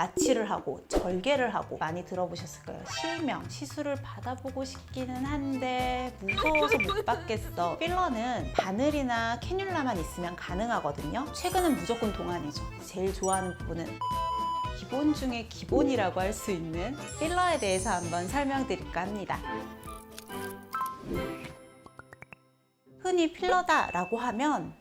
마취를 하고 절개를 하고 많이 들어보셨을 거예요. 실명, 시술을 받아보고 싶기는 한데 무서워서 못 받겠어. 필러는 바늘이나 캐뉼라만 있으면 가능하거든요. 최근은 무조건 동안이죠. 제일 좋아하는 부분은 기본 중에 기본이라고 할 수 있는 필러에 대해서 한번 설명드릴까 합니다. 흔히 필러다라고 하면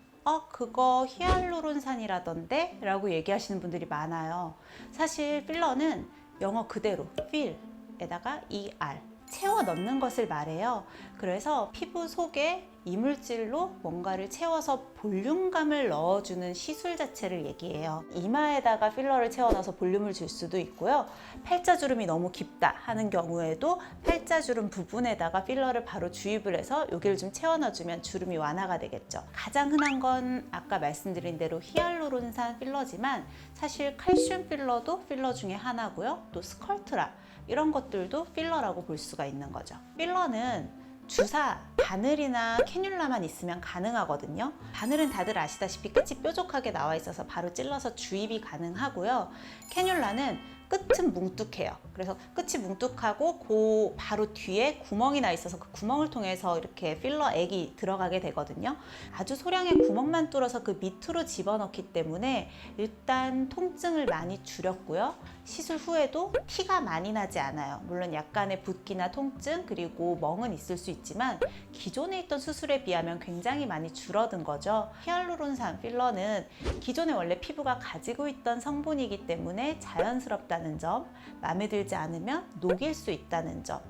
그거 히알루론산이라던데? 라고 얘기하시는 분들이 많아요. 사실 필러는 영어 그대로 fill에다가 ER 채워 넣는 것을 말해요. 그래서 피부 속에 이물질로 뭔가를 채워서 볼륨감을 넣어주는 시술 자체를 얘기해요. 이마에다가 필러를 채워 넣어서 볼륨을 줄 수도 있고요. 팔자주름이 너무 깊다 하는 경우에도 팔자주름 부분에다가 필러를 바로 주입을 해서 여기를 좀 채워 넣어주면 주름이 완화가 되겠죠. 가장 흔한 건 아까 말씀드린 대로 히알루론산 필러지만 사실 칼슘 필러도 필러 중에 하나고요. 또 스컬트라 이런 것들도 필러라고 볼 수가 있는 거죠. 필러는 주사, 바늘이나 캐뉼라만 있으면 가능하거든요. 바늘은 다들 아시다시피 끝이 뾰족하게 나와 있어서 바로 찔러서 주입이 가능하고요. 캐뉼라는 끝은 뭉툭해요. 그래서 끝이 뭉툭하고 그 바로 뒤에 구멍이 나 있어서 그 구멍을 통해서 이렇게 필러액이 들어가게 되거든요. 아주 소량의 구멍만 뚫어서 그 밑으로 집어넣기 때문에 일단 통증을 많이 줄였고요. 시술 후에도 피가 많이 나지 않아요. 물론 약간의 붓기나 통증 그리고 멍은 있을 수 있지만 기존에 있던 수술에 비하면 굉장히 많이 줄어든 거죠. 히알루론산 필러는 기존에 원래 피부가 가지고 있던 성분이기 때문에 자연스럽다는 점, 마음에 들지 않으면 녹일 수 있다는 점,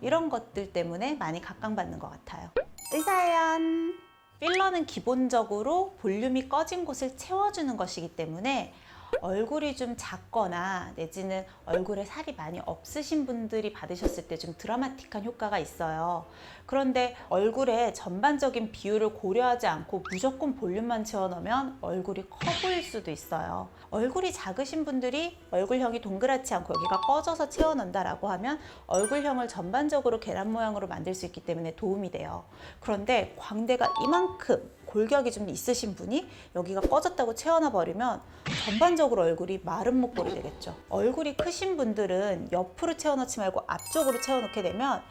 이런 것들 때문에 많이 각광받는 것 같아요. 의사연! 필러는 기본적으로 볼륨이 꺼진 곳을 채워주는 것이기 때문에 얼굴이 좀 작거나 내지는 얼굴에 살이 많이 없으신 분들이 받으셨을 때 좀 드라마틱한 효과가 있어요. 그런데 얼굴에 전반적인 비율을 고려하지 않고 무조건 볼륨만 채워넣으면 얼굴이 커 보일 수도 있어요. 얼굴이 작으신 분들이 얼굴형이 동그랗지 않고 여기가 꺼져서 채워넣는다라고 하면 얼굴형을 전반적으로 계란 모양으로 만들 수 있기 때문에 도움이 돼요. 그런데 광대가 이만큼 골격이 좀 있으신 분이 여기가 꺼졌다고 채워넣어 버리면 전반적으로 얼굴이 마른 목골이 되겠죠. 얼굴이 크신 분들은 옆으로 채워넣지 말고 앞쪽으로 채워넣게 되면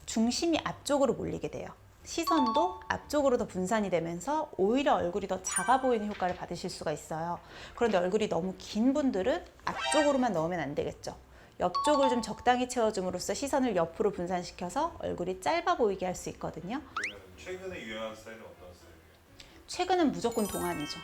중심이 앞쪽으로 몰리게 돼요. 시선도 앞쪽으로 더 분산이 되면서 오히려 얼굴이 더 작아 보이는 효과를 받으실 수가 있어요. 그런데 얼굴이 너무 긴 분들은 앞쪽으로만 넣으면 안 되겠죠. 옆쪽을 좀 적당히 채워줌으로써 시선을 옆으로 분산시켜서 얼굴이 짧아 보이게 할 수 있거든요. 그러면 최근에 유행한 스타일은 어떤 스타일이에요? 최근은 무조건 동안이죠.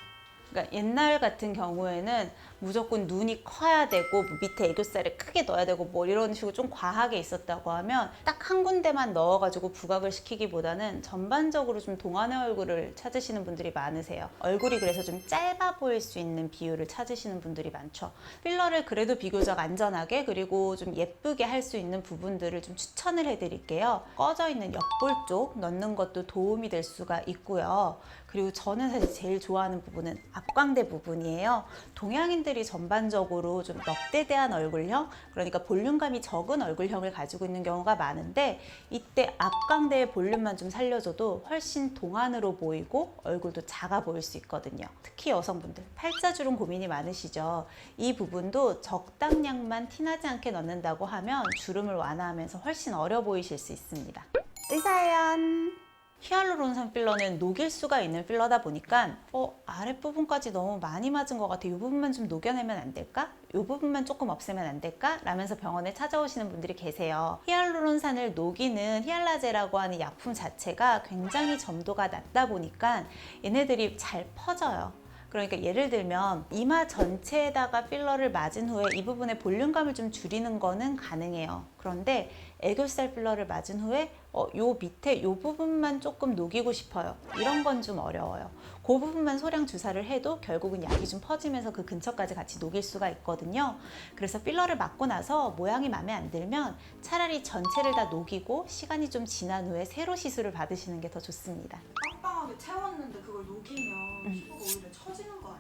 그러니까 옛날 같은 경우에는 무조건 눈이 커야 되고 밑에 애교살을 크게 넣어야 되고 뭐 이런 식으로 좀 과하게 있었다고 하면 딱 한 군데만 넣어가지고 부각을 시키기보다는 전반적으로 좀 동안의 얼굴을 찾으시는 분들이 많으세요. 얼굴이 그래서 좀 짧아 보일 수 있는 비율을 찾으시는 분들이 많죠. 필러를 그래도 비교적 안전하게 그리고 좀 예쁘게 할 수 있는 부분들을 좀 추천을 해드릴게요. 꺼져 있는 옆볼 쪽 넣는 것도 도움이 될 수가 있고요. 그리고 저는 사실 제일 좋아하는 부분은 앞광대 부분이에요. 동양인들이 전반적으로 좀 넙대대한 얼굴형, 그러니까 볼륨감이 적은 얼굴형을 가지고 있는 경우가 많은데 이때 앞광대의 볼륨만 좀 살려줘도 훨씬 동안으로 보이고 얼굴도 작아 보일 수 있거든요. 특히 여성분들 팔자주름 고민이 많으시죠. 이 부분도 적당량만 티나지 않게 넣는다고 하면 주름을 완화하면서 훨씬 어려 보이실 수 있습니다. 의사연! 히알루론산 필러는 녹일 수가 있는 필러다 보니까 아랫부분까지 너무 많이 맞은 것 같아. 이 부분만 좀 녹여내면 안 될까? 이 부분만 조금 없애면 안 될까? 라면서 병원에 찾아오시는 분들이 계세요. 히알루론산을 녹이는 히알라제라고 하는 약품 자체가 굉장히 점도가 낮다 보니까 얘네들이 잘 퍼져요. 그러니까 예를 들면 이마 전체에다가 필러를 맞은 후에 이 부분에 볼륨감을 좀 줄이는 거는 가능해요. 그런데 애교살 필러를 맞은 후에 요 밑에 요 부분만 조금 녹이고 싶어요. 이런 건 좀 어려워요. 그 부분만 소량 주사를 해도 결국은 약이 좀 퍼지면서 그 근처까지 같이 녹일 수가 있거든요. 그래서 필러를 맞고 나서 모양이 마음에 안 들면 차라리 전체를 다 녹이고 시간이 좀 지난 후에 새로 시술을 받으시는 게 더 좋습니다. 빵빵하게 채웠는데 그걸 녹이면 피부가 오히려 처지는 거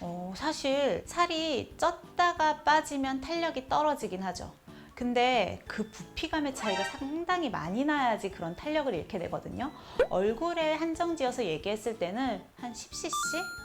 아니에요? 사실 살이 쪘다가 빠지면 탄력이 떨어지긴 하죠. 근데 그 부피감의 차이가 상당히 많이 나야지 그런 탄력을 잃게 되거든요. 얼굴에 한정 지어서 얘기했을 때는 한 10cc?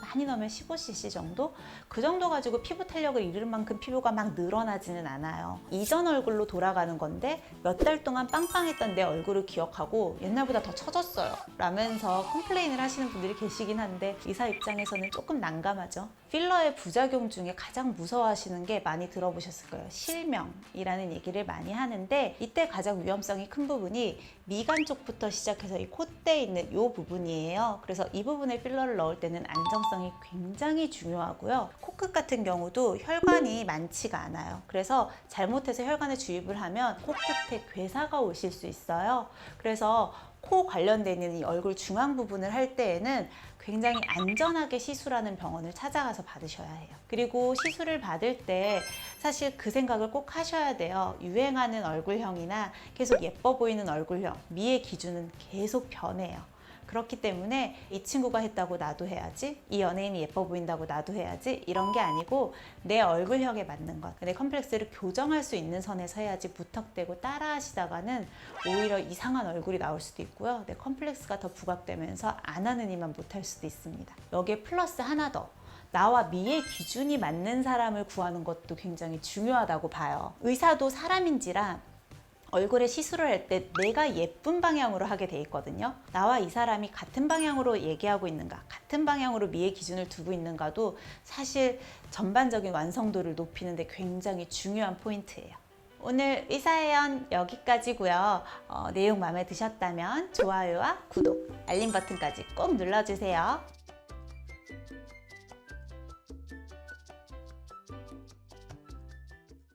많이 넣으면 15cc 정도? 그 정도 가지고 피부 탄력을 이루는 만큼 피부가 막 늘어나지는 않아요. 이전 얼굴로 돌아가는 건데 몇 달 동안 빵빵했던 내 얼굴을 기억하고 옛날보다 더 처졌어요 라면서 컴플레인을 하시는 분들이 계시긴 한데 의사 입장에서는 조금 난감하죠. 필러의 부작용 중에 가장 무서워하시는 게 많이 들어보셨을 거예요. 실명이라는 얘기를 많이 하는데 이때 가장 위험성이 큰 부분이 미간 쪽부터 시작해서 이 콧대에 있는 이 부분이에요. 그래서 이 부분에 필러를 넣을 때는 안정성이 굉장히 중요하고요. 코끝 같은 경우도 혈관이 많지가 않아요. 그래서 잘못해서 혈관에 주입을 하면 코끝에 괴사가 오실 수 있어요. 그래서 코 관련돼 있는 이 얼굴 중앙 부분을 할 때에는 굉장히 안전하게 시술하는 병원을 찾아가서 받으셔야 해요. 그리고 시술을 받을 때 사실 그 생각을 꼭 하셔야 돼요. 유행하는 얼굴형이나 계속 예뻐 보이는 얼굴형, 미의 기준은 계속 변해요. 그렇기 때문에 이 친구가 했다고 나도 해야지, 이 연예인이 예뻐 보인다고 나도 해야지, 이런 게 아니고 내 얼굴형에 맞는 것, 내 컴플렉스를 교정할 수 있는 선에서 해야지 무턱대고 따라 하시다가는 오히려 이상한 얼굴이 나올 수도 있고요. 내 컴플렉스가 더 부각되면서 안 하는 이만 못할 수도 있습니다. 여기에 플러스 하나 더, 나와 미의 기준이 맞는 사람을 구하는 것도 굉장히 중요하다고 봐요. 의사도 사람인지라 얼굴에 시술을 할 때 내가 예쁜 방향으로 하게 돼 있거든요. 나와 이 사람이 같은 방향으로 얘기하고 있는가, 같은 방향으로 미의 기준을 두고 있는가도 사실 전반적인 완성도를 높이는 데 굉장히 중요한 포인트예요. 오늘 의사회원 여기까지고요. 내용 마음에 드셨다면 좋아요와 구독, 알림 버튼까지 꼭 눌러주세요.